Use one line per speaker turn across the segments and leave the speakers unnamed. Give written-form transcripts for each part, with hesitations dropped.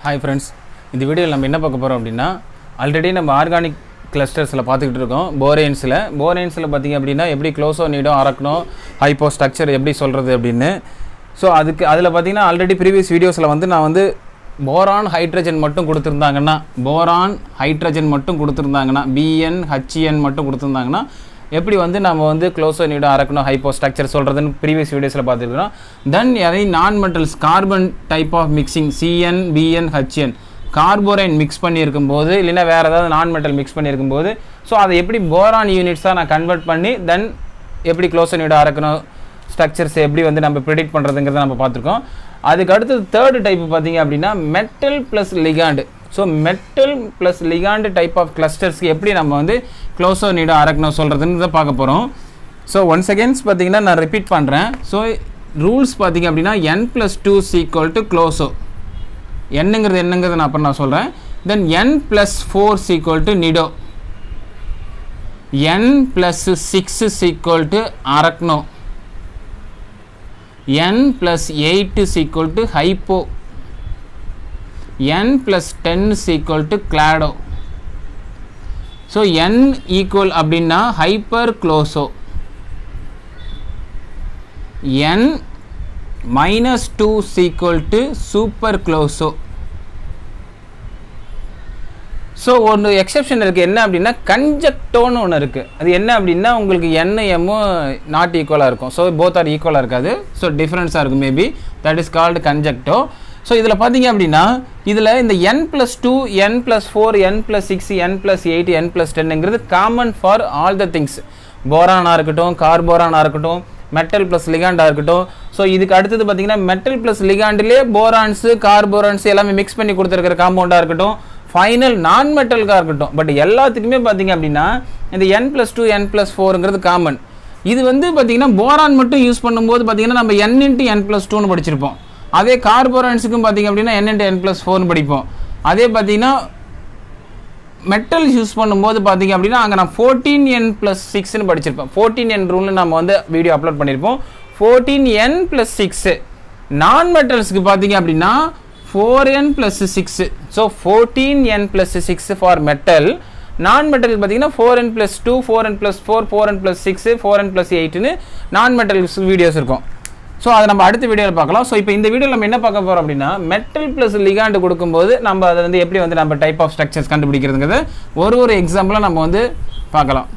Hi friends, இந்த வீடியோவில் நம்ம என்ன பார்க்க போகிறோம் அப்படின்னா ஆல்ரெடி நம்ம ஆர்கானிக் கிளஸ்டர்ஸில் பார்த்துக்கிட்டு இருக்கோம். போரேன்ஸில் பார்த்திங்க அப்படின்னா எப்படி க்ளோஸோ நீடோ அரக்கணும் ஹைப்போ ஸ்ட்ரக்சர் எப்படி சொல்கிறது அப்படின்னு. ஸோ அதில் பார்த்திங்கன்னா ஆல்ரெடி ப்ரீவியஸ் வீடியோஸில் வந்து நான் வந்து போரான் ஹைட்ரஜன் மட்டும் கொடுத்துருந்தாங்கன்னா பிஎன் ஹச்என் மட்டும் கொடுத்துருந்தாங்கன்னா எப்படி வந்து நம்ம வந்து க்ளோஸோ நீடோ அரக்கணும் ஹைப்போ ஸ்ட்ரக்சர் சொல்கிறதுன்னு ப்ரீவியஸ் வீடியோஸில் பார்த்துருக்கிறோம். தென் அதை நான் metals carbon type of mixing CN BN HN carborane mix பண்ணியிருக்கும்போது இல்லைன்னா வேறு ஏதாவது நான் மெட்டல் மிக்ஸ் பண்ணியிருக்கும்போது ஸோ அதை எப்படி போரான் யூனிட்ஸாக நான் கன்வெர்ட் பண்ணி தென் எப்படி க்ளோஸோ நீடோ அரக்கணும் ஸ்ட்ரக்சர்ஸ் எப்படி வந்து நம்ம ப்ரிடிக்ட் பண்ணுறதுங்கிறத நம்ம பார்த்துருக்கோம். அதுக்கு அடுத்தது தேர்டு டைப் பார்த்திங்க அப்படின்னா metal plus ligand. So metal plus ligand type of கிளஸ்டர்ஸ்க்கு எப்படி நம்ம வந்து க்ளோஸோ நீடோ அரக்கணும் சொல்கிறதுன்னு தான் பார்க்க போகிறோம். ஸோ ஒன் செகண்ட்ஸ் பார்த்திங்கன்னா நான் ரிப்பீட் பண்ணுறேன். ஸோ ரூல்ஸ் பார்த்திங்க அப்படின்னா n+2 = க்ளோஸோ. என்னங்கிறது நான் அப்புறம் நான் சொல்கிறேன். Then n+4 = nido, n+6 = arachno, n+8 = hypho, n+10 = klado. So n equal அப்படின்னா hyper closo, n-2 = super closo. So ஒன்று எக்ஸெப்ஷன் இருக்குது. என்ன அப்படின்னா கன்ஜக்டோன்னு ஒன்று இருக்குது. அது என்ன அப்படின்னா உங்களுக்கு எம்மும் நாட் ஈக்குவலாக இருக்கும். ஸோ போத் ஆர் ஈக்குவலாக இருக்காது. ஸோ டிஃப்ரென்ஸாக இருக்கும் maybe. That is called conjuncto. So இதில் பார்த்தீங்க அப்படின்னா இதில் இந்த n+2 n+4 n+6 n+8 n+10ங்கிறது common for all the things. போரானாக இருக்கட்டும், கார்போரானாக இருக்கட்டும், மெட்டல் ப்ளஸ் லிகாண்டாக இருக்கட்டும். ஸோ இதுக்கு அடுத்தது பார்த்தீங்கன்னா மெட்டல் ப்ளஸ் லிகாண்டிலே போரான்ஸு கார்போரான்ஸு எல்லாமே மிக்ஸ் பண்ணி கொடுத்துருக்கிற காம்பவுண்டாக இருக்கட்டும், ஃபைனல் நான் மெட்டலுக்காக இருக்கட்டும். பட் எல்லாத்துக்குமே பார்த்தீங்க அப்படின்னா இந்த n+2 n+4ங்கிறது காமன். இது வந்து பார்த்தீங்கன்னா போரான் மட்டும் யூஸ் பண்ணும்போது பார்த்தீங்கன்னா நம்ம n×n+2ன்னு படிச்சிருப்போம். அதே கார்போரான்ஸுக்கும் பார்த்திங்க அப்படின்னா n×n+4ன்னு படிப்போம். அதே பார்த்திங்கன்னா மெட்டல் யூஸ் பண்ணும்போது பார்த்திங்க அப்படின்னா அங்கே நான் 14n+6ன்னு படிச்சிருப்பேன். 14n ரூல்னு நம்ம வந்து வீடியோ அப்லோட் பண்ணியிருப்போம். 14n+6 நான் மெட்டல்ஸுக்கு பார்த்திங்க அப்படின்னா 4n+6. So 14n+6 for metal. நான் மெட்டலுக்கு பார்த்தீங்கன்னா 4n+2 4n+4 4n+6 4n+8ன்னு நான் மெட்டல்ஸ் வீடியோஸ் இருக்கும். ஸோ அதை நம்ம அடுத்த வீடியோவில் பார்க்கலாம். ஸோ இப்போ இந்த வீடியோவில் நம்ம என்ன பார்க்க போகிறோம் அப்படின்னா மெட்டல் ப்ளஸ் லிகாண்டு கொடுக்கும்போது நம்ம அதை வந்து எப்படி வந்து நம்ம டைப் ஆஃப் ஸ்ட்ரக்சர்ஸ் கண்டுபிடிக்கிறதுங்கிறது ஒரு எக்ஸாம்பிளாக நம்ம வந்து பார்க்கலாம்.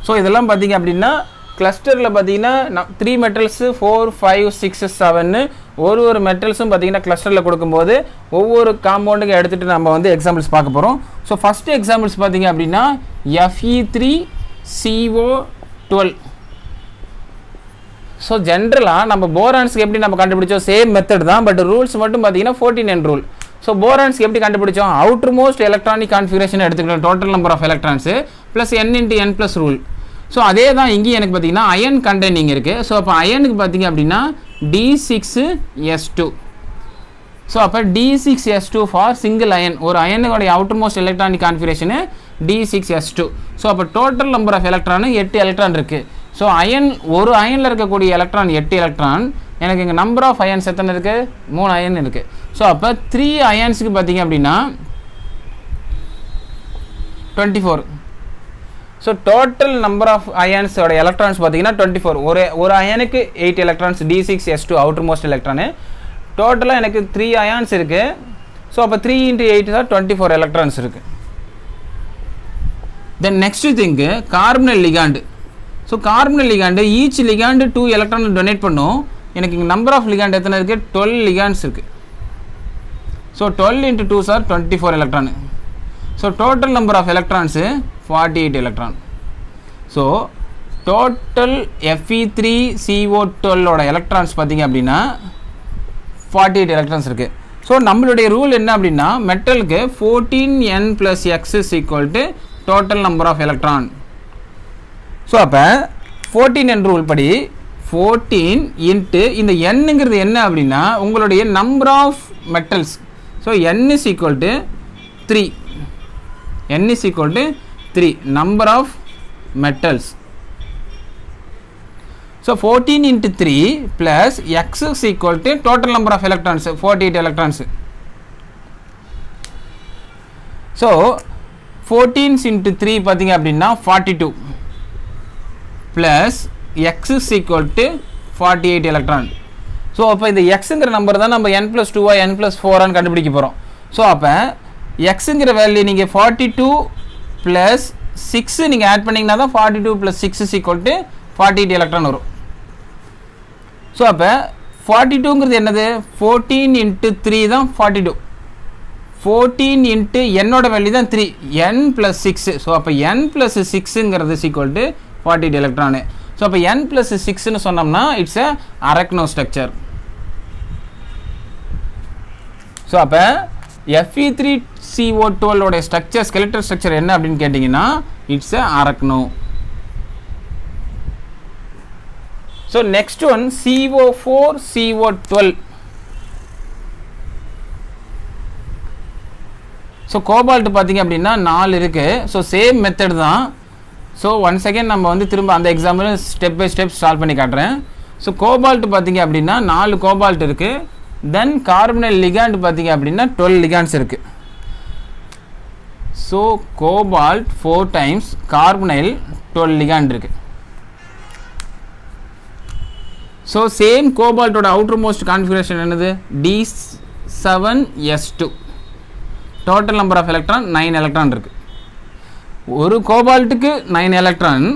ஸோ இதெல்லாம் பார்த்திங்க அப்படின்னா கிளஸ்டரில் பார்த்தீங்கன்னா 3 மெட்டல்ஸு 4 5 6 7ன்னு ஒரு மெட்டல்ஸும் பார்த்தீங்கன்னா கிளஸ்டரில் கொடுக்கும்போது ஒவ்வொரு காம்பவுண்டுக்கு எடுத்துகிட்டு நம்ம வந்து எக்ஸாம்பிள்ஸ் பார்க்க போகிறோம். ஸோ ஃபஸ்ட்டு எக்ஸாம்பிள்ஸ் பார்த்திங்க அப்படின்னா Fe3CO12. ஸோ ஜென்ரலாக நம்ம போரான்ஸ்க்கு எப்படி நம்ம கண்டுபிடிச்சோம் சேம் மெத்தட் தான். பட் ரூல்ஸ் மட்டும் பார்த்தீங்கன்னா 14n ரூல். ஸோ போரான்ஸ்க்கு எப்படி கண்டுபிடிச்சோம் அவுட்டர் மோஸ்ட் எலக்ட்ரானிக் கான்ஃபிகரேஷன் எடுத்துக்கிட்டோம், total number of electrons plus n×n+ rule. So அதே தான் இங்கேயும் எனக்கு பார்த்தீங்கன்னா அயன் கண்டெய்னிங் இருக்குது. ஸோ அப்போ அயனுக்கு பார்த்தீங்க அப்படின்னா D6s2. ஸோ அப்போ D6s2 ஃபார் சிங்கிள் அயன். ஒரு அயனுடைய outer most electronic configuration D6s2. So அப்போ total number of electron 8 electron இருக்குது. ஸோ ஒரு அயனில் இருக்கக்கூடிய எலக்ட்ரான் 8 எலக்ட்ரான். எனக்கு இங்கே நம்பர் ஆஃப் அயன்ஸ் எத்தனை இருக்குது? 3 அயன் இருக்குது. ஸோ அப்போ 3 அயன்ஸுக்கு பார்த்தீங்க அப்படின்னா 24. ஸோ டோட்டல் நம்பர் ஆஃப் அயன்ஸோட எலக்ட்ரான்ஸ் பார்த்தீங்கன்னா 24. ஒரு அயனுக்கு 8 electrons D6s2 outermost electron. டோட்டலாக எனக்கு 3 அயான்ஸ் இருக்குது. ஸோ அப்போ 3×8 தான் 24 எலக்ட்ரான்ஸ் இருக்குது. Then next thing carbonyl ligand. So carbonyl ligand each ligand 2 electron donate பண்ணும். எனக்கு இங்கே நம்பர் ஆஃப் லிகாண்ட் எத்தனை இருக்குது? 12 லிகாண்ட்ஸ் இருக்குது. So 12 × 2 are 24 electron. So total number of electrons 48 electron. So total Fe3CO12ஓட எலக்ட்ரான்ஸ் பார்த்திங்க அப்படின்னா 48 எலக்ட்ரான்ஸ் இருக்குது. ஸோ நம்மளுடைய ரூல் என்ன அப்படின்னா மெட்டலுக்கு 14n+x = total number of electron. So அப்போ 14n ரூல் படி 14 இன்ட்டு இந்த என்னங்கிறது என்ன அப்படின்னா உங்களுடைய number of metals. So n=3. n=3 number of metals. So 14 into 3 plus x is equal to total number of electrons 48 electrons. So 14 into 3 பார்த்தீங்க அப்படின்னா 42 plus X is equal to 48 electron. So அப்போ இந்த எக்ஸுங்கிற number தான் நம்ம n+2 n+4 கண்டுபிடிக்க போகிறோம். So அப்போ எக்ஸுங்கிற value நீங்கள் 42 ப்ளஸ் 6 நீங்கள் ஆட் பண்ணிங்கன்னா தான் 42 + 6 இஸ் ஈக்குவல் டு 48 எலக்ட்ரான் வரும். ஸோ அப்போ 42ங்கிறது என்னது 14 into 3 தான் 42, 14 into என்னோட வேல்யூ தான் 3, n+6. ஸோ அப்போ n+6ங்கிறது is equal to 48 electron. So அப்போ n+6ன்னு சொன்னோம்னா it's a arachno structure. So அப்போ Fe3CO12 ஓட ஸ்ட்ரக்சர் ஸ்கெலட்டல் ஸ்ட்ரக்சர் என்ன அப்படின்னு கேட்டிங்கன்னா it's a arachno. So next one CO4CO12. So cobalt பார்த்தீங்க அப்படின்னா 4 இருக்குது. ஸோ சேம் மெத்தட் தான். ஸோ ஒன் செகண்ட் நம்ம வந்து திரும்ப அந்த example step by step solve பண்ணி காட்டுறேன். ஸோ கோபால்ட் பார்த்தீங்க அப்படின்னா 4 கோபால்ட் இருக்குது. தென் கார்பனைல் லிகாண்ட் பார்த்தீங்க அப்படின்னா 12 லிகாண்ட்ஸ் இருக்குது. So cobalt 4 times carbonyl 12 ligand இருக்குது. ஸோ சேம் கோபால்ட்டோட அவுட்டர் மோஸ்ட் கான்ஃபிகரேஷன் என்னது D7s2. Total number of electron 9 electron இருக்குது. ஒரு கோபால்ட்டுக்கு 9 எலக்ட்ரான்.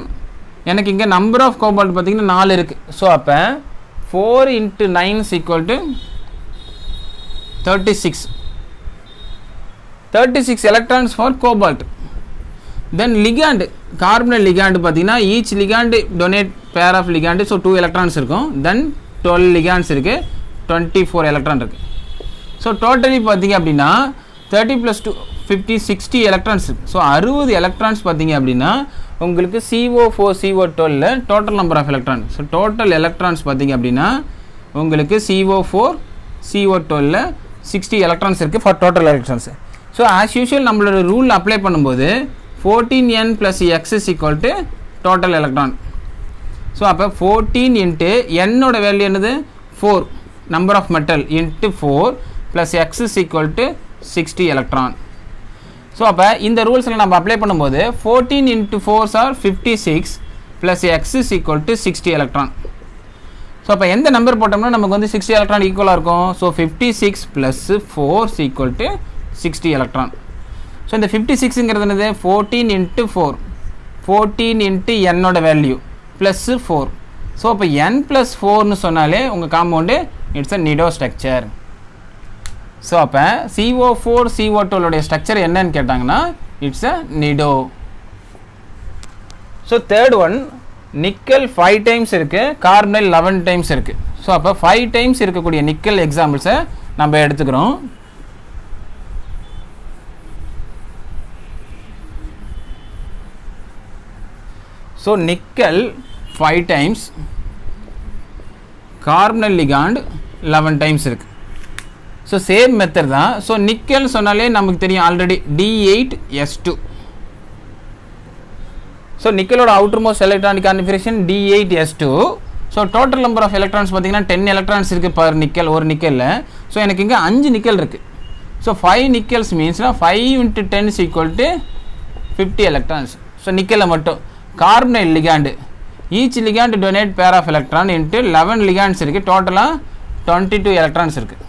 எனக்கு இங்கே நம்பர் ஆஃப் கோபால்ட் பார்த்தீங்கன்னா 4 இருக்குது. ஸோ அப்போ 4 into 9 is equal to 36. 36 electrons for cobalt. Then ligand, carbonyl ligand பார்த்தீங்கன்னா each ligand donate pair of ligand, so 2 electrons இருக்கும். Then 12 ligands இருக்கு, 24 electron இருக்கு. ஸோ டோட்டலி பார்த்தீங்க அப்படின்னா 30 + 2 50 60 எலக்ட்ரான்ஸ் இருக்குது. ஸோ 60 எலக்ட்ரான்ஸ் பார்த்தீங்க அப்படின்னா உங்களுக்கு CO4CO12 total number of electron. So total electrons பார்த்தீங்க அப்படின்னா உங்களுக்கு CO4CO12 60 எலக்ட்ரான்ஸ் இருக்குது for total electrons. So as usual நம்மளோட ரூல் அப்ளை பண்ணும்போது 14n + x is equal to total electron. So அப்போ 14 into என்னோட வேல்யூ என்னது 4 number of metal into 4 + x is equal to 60 electron. So அப்போ இந்த ரூல்ஸில் நம்ம அப்ளை பண்ணும்போது 14 into 4 are 56 + x is equal to 60 electron. So அப்போ எந்த நம்பர் போட்டோம்னா நமக்கு வந்து 60 எலக்ட்ரான் ஈக்குவலாக இருக்கும். So 56 + 4 is equal to 60 electron. So இந்த 56ங்கிறது என்னது 14 into 4, 14 into என்னோட வேல்யூ ப்ளஸ் 4. ஸோ அப்போ n+4ன்னு சொன்னாலே உங்கள் compound it's a nido structure. So அப்போ CO4CO12 ஸ்ட்ரக்சர் என்னன்னு கேட்டாங்கன்னா it's a nido. So third one nickel 5 times இருக்குது, கார்பனைல் 11 times இருக்குது. ஸோ அப்போ 5 times இருக்கக்கூடிய நிக்கல் எக்ஸாம்பிள்ஸை நம்ம எடுத்துக்கிறோம். So nickel 5 times, carbonyl ligand 11 times இருக்குது. ஸோ சேம் மெத்தட் தான். ஸோ நிக்கல் சொன்னாலே நமக்கு தெரியும் ஆல்ரெடி D8s2. ஸோ நிக்கலோட outer most electronic configuration D8s2. So total number of electrons பார்த்தீங்கன்னா 10 எலக்ட்ரான்ஸ் இருக்குது பர் நிக்கல், ஒரு நிக்கலில். ஸோ எனக்கு இங்கே 5 நிக்கல் இருக்குது. ஸோ 5 நிக்கல்ஸ் மீன்ஸ்னா 5 into 10 is equal to 50 electrons. So நிக்கலில் மட்டும் carbonyl ligand each ligand donate pair of electron into 11 ligands இருக்குது. டோட்டலாக 22 எலக்ட்ரான்ஸ் இருக்குது.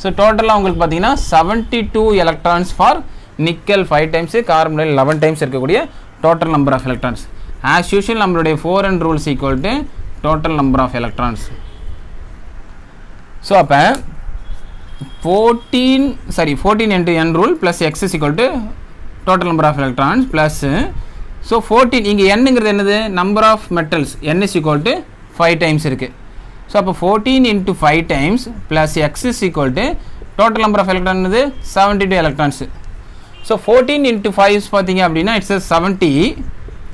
ஸோ டோட்டலாக உங்களுக்கு பார்த்தீங்கன்னா 72 electrons for nickel 5 times, carbonyl 11 times இருக்கக்கூடிய total number of electrons. As usual நம்மளுடைய 4n rules equal to total number of electrons. So அப்போ 14 into n rule plus x is equal to total number of electrons plus. So 14 இங்கே என்னங்கிறது என்னது number of metals, n is equal to 5 times இருக்குது. So அப்போ 14 into 5 times plus x is equal to total number of electron என்னது 72 electrons. So 14 into 5 பார்த்தீங்க அப்படின்னா it's 70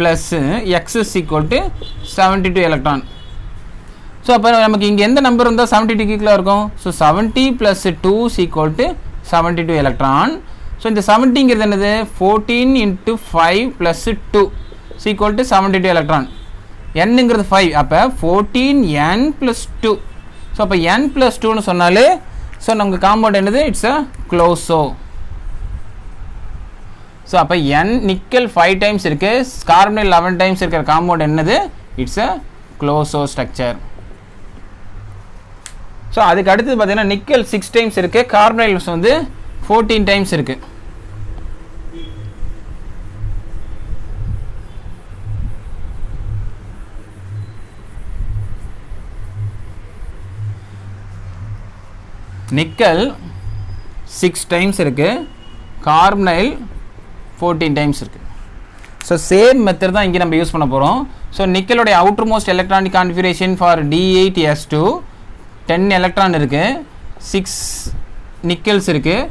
plus x is equal to 72 electron. So அப்போ நமக்கு இங்கே எந்த number இருந்தால் 72 கீழே இருக்கும். So 70 + 2 is equal to 72 electron. So இந்த 70ங்கிறது என்னது 14 into 5 + 2 is equal to 72 electron. என்னங்கிறது 5, அப்போ 14n + 2. ஸோ அப்போ n + 2ன்னு சொன்னாலே ஸோ நமக்கு காம்பவுண்ட் என்னது இட்ஸ் அ க்ளோஸோ. ஸோ அப்போ n நிக்கல் 5 டைம்ஸ் இருக்குது, கார்பனைல் 11 டைம்ஸ் இருக்கிற காம்பவுண்ட் என்னது? It's a closo structure. So அதுக்கு அடுத்தது பார்த்தீங்கன்னா நிக்கல் 6 டைம்ஸ் இருக்குது, கார்பனைல்ஸ் வந்து 14 டைம்ஸ் இருக்குது. நிக்கல் 6 டைம்ஸ் இருக்குது, கார்பனைல் 14 டைம்ஸ் இருக்குது. ஸோ சேம் மெத்தட் தான் இங்கே நம்ம யூஸ் பண்ண போகிறோம். ஸோ நிக்கலோடைய outer most electronic configuration for D8S2 10 electron இருக்குது, 6 நிக்கல்ஸ் இருக்குது,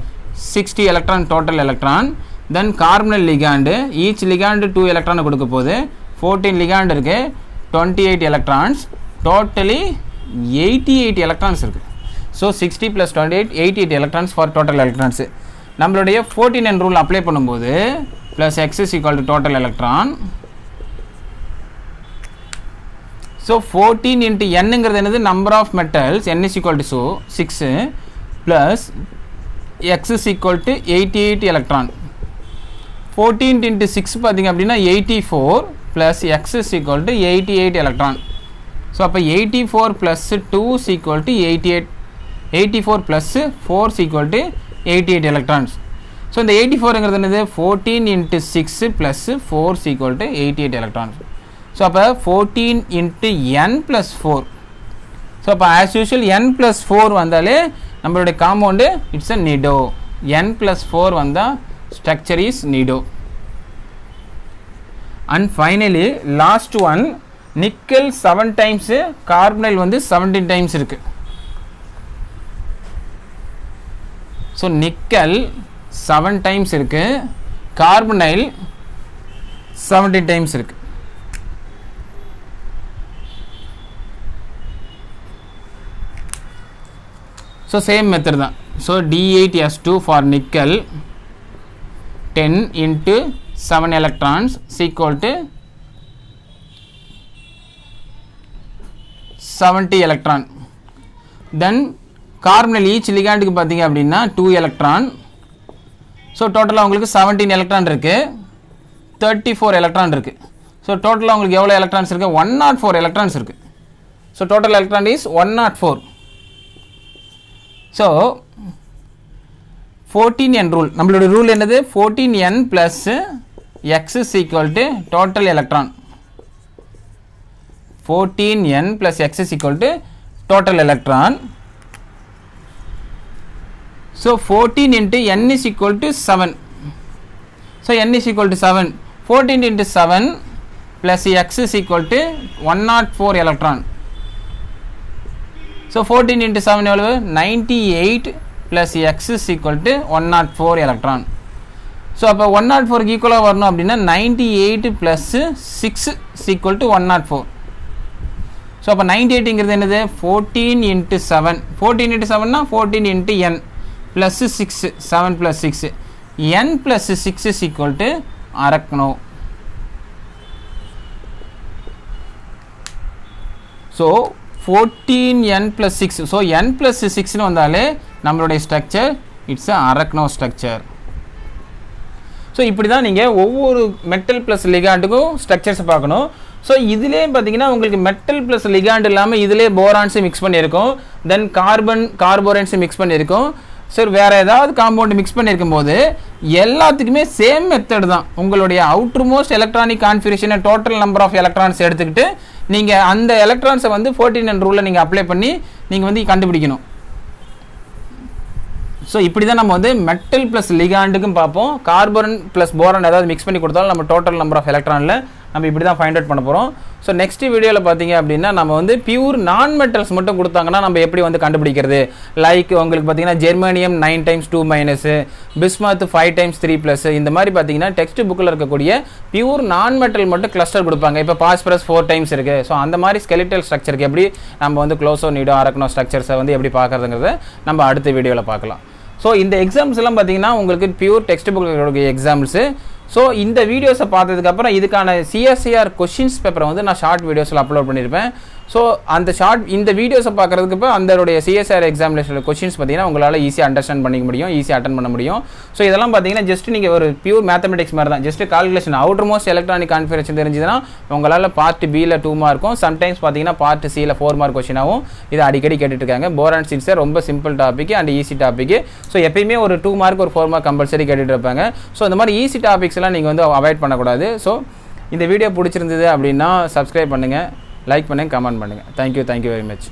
60 electron total electron. Then carbonyl ligand, each ligand 2 எலக்ட்ரானை கொடுக்க போகுது, 14 லிகாண்டு இருக்குது, 28 எலக்ட்ரான்ஸ், டோட்டலி 88 எலக்ட்ரான்ஸ் இருக்குது. So 60 + 28 88 electrons for total electrons. நம்மளுடைய 14n ரூல் அப்ளை பண்ணும்போது plus x is equal to total electron. So 14 into n என்னது number of metals, n is equal to 6 plus x is equal to 88 electron. 14 into 6 பார்த்திங்க அப்படின்னா 84 plus x is equal to 88 electron. So அப்போ 84 + 2 is equal to 88, 84 + 4 is equal to 88 electrons. So இந்த 84ங்கிறது என்னது? 14 into 6 + 4 is equal to 88 electrons. So அப்போ 14 into n + 4. So அப்போ as usual n + 4 வந்தாலே நம்மளுடைய compound it's a nido. n + 4 வந்தால் structure is nido. And finally last one, nickel 7 times, carbonyl வந்து 17 times இருக்குது. So nickel 7 times இருக்குது, carbonyl 17 times இருக்குது. So same method தான். So D8S2 for nickel 10 into 7 electrons is equal to 70 electron. Then carbonyl each லிகாண்டுக்கு பார்த்தீங்க அப்படின்னா 2 electron. So டோட்டலாக உங்களுக்கு 17 எலக்ட்ரான் இருக்குது, 34 எலக்ட்ரான் இருக்குது. ஸோ டோட்டலாக உங்களுக்கு எவ்வளோ எலக்ட்ரான்ஸ் இருக்குது? 104 எலக்ட்ரான்ஸ் இருக்குது. So total electron is 104. So 14n rule, நம்மளோட ரூல் என்னது? 14n + x is equal to total electron. 14n + x is equal to total electron. So 14 into n is equal to 7. So n is equal to 7. 14 into 7 plus x is equal to 104 electron. So 14 into 7 எவ்வளவு? 98 plus x is equal to 104 electron. So அப்போ 104 ஈக்குவலாக வரணும் அப்படின்னா 98 plus 6 is equal to 104. So அப்போ 98ங்கிறது என்னது? 14 into 7. 14 into 7னா 14 into n plus 6, 7 plus 6, n plus 6 is equal to arachno. So 14n plus 6, so n plus 6 வந்தாலே நம்மளுடைய structure it's அரக்னோ structure. So இப்படி தான் நீங்கள் ஒவ்வொரு மெட்டல் ப்ளஸ் லிகாண்டுக்கும் ஸ்ட்ரக்சர்ஸ் பார்க்கணும். ஸோ இதிலே பார்த்தீங்கன்னா உங்களுக்கு மெட்டல் ப்ளஸ் லிகாண்ட் இல்லாமல் இதிலே போரான்ஸு மிக்ஸ் பண்ணியிருக்கோம், தென் கார்போரன்ஸு மிக்ஸ் பண்ணியிருக்கோம். சார் வேறு ஏதாவது காம்பவுண்ட் மிக்ஸ் பண்ணியிருக்கும் போது எல்லாத்துக்குமே சேம் மெத்தட் தான். உங்களுடைய அவுட்டர் மோஸ்ட் எலக்ட்ரானிக் கான்ஃபிகரேஷனை டோட்டல் நம்பர் ஆஃப் எலக்ட்ரான்ஸ் எடுத்துக்கிட்டு நீங்கள் அந்த எலக்ட்ரான்ஸை வந்து 14n ரூலில் நீங்கள் அப்ளை பண்ணி நீங்கள் வந்து கண்டுபிடிக்கணும். ஸோ இப்படி தான் நம்ம வந்து மெட்டல் ப்ளஸ் லிகாண்டுக்கும் பார்ப்போம். கார்பன் ப்ளஸ் போரான் ஏதாவது மிக்ஸ் பண்ணி கொடுத்தாலும் நம்ம டோட்டல் நம்பர் ஆஃப் எலக்ட்ரானில் நம்ம இப்படி தான் ஃபைண்ட் அவுட் பண்ண போகிறோம். ஸோ நெக்ஸ்ட் வீடியோவில் பார்த்தீங்க அப்படின்னா நம்ம வந்து பியூர் நான் மெட்டல்ஸ் மட்டும் கொடுத்தாங்கன்னா நம்ம எப்படி வந்து கண்டுபிடிக்கிறது, லைக் உங்களுக்கு பார்த்தீங்கன்னா ஜெர்மானியம் 9 times 2-, பிஸ்மத் 5 times 3+, இந்த மாதிரி பார்த்தீங்கன்னா டெக்ஸ்ட் புக்கில் இருக்கக்கூடிய பியூர் நான் மெட்டல் மட்டும் கிளஸ்டர் கொடுப்பாங்க. இப்போ பாஸ்பரஸ் 4 times இருக்குது. ஸோ அந்த மாதிரி ஸ்கெலிட்டல் ஸ்ட்ரக்சருக்கு எப்படி நம்ம வந்து க்ளோசோ நீடோ அரக்னோ ஸ்ட்ரக்சர்ஸை வந்து எப்படி பார்க்குறதுங்கிறத நம்ம அடுத்த வீடியோவில் பார்க்கலாம். ஸோ இந்த எக்ஸாம்ஸ் எல்லாம் பார்த்தீங்கன்னா உங்களுக்கு pure text book examples. So இந்த வீடியோஸை பார்த்ததுக்கப்புறம் இதுக்கான சிஎஸ்சிஆர் கொஷின்ஸ் பேப்பரை வந்து நான் ஷார்ட் வீடியோஸில் அப்லோட் பண்ணியிருப்பேன். ஸோ அந்த இந்த வீடியோஸை பார்க்குறதுக்கு இப்போ அந்தோடைய சிஎஸ்ஆர் எக்ஸாமினேஷன் கொஸ்டின்ஸ் பார்த்தீங்கன்னா உங்களால் ஈஸியாக அண்டர்ஸ்டாண்ட் பண்ணிக்க முடியும், ஈஸியாக அட்டன் பண்ண முடியும். ஸோ இதெல்லாம் பார்த்தீங்கன்னா ஜஸ்ட் நீங்கள் ஒரு பியூர் மேத்தமெட்டிக்ஸ் மாதிரி தான், just calculation outer most electronic configuration தெரிஞ்சுதுன்னா உங்களால் பார்ட் பியில் 2 மார்க்கும் சம்டைம்ஸ் பார்த்தீங்கன்னா பார்ட் சியில் 4 மார்க் கொஸ்டினாகவும் இதை அடிக்கடி கேட்டுட்டு இருக்காங்க. போரான் சீட்ஸை ரொம்ப simple topic and easy topic. So எப்பயுமே ஒரு 2 மார்க் ஒரு 4 மார்க் கம்பல்சரி கேட்டுட்டு இருப்பாங்க. ஸோ இந்த மாதிரி ஈஸி டாபிக்ஸ்லாம் நீங்கள் வந்து அவாய்ட் பண்ணக்கூடாது. ஸோ இந்த வீடியோ பிடிச்சிருந்தது அப்படின்னா சப்ஸ்கிரைப் பண்ணுங்கள், லைக் பண்ணுங்கள், கமெண்ட் பண்ணுங்கள். Thank you very much.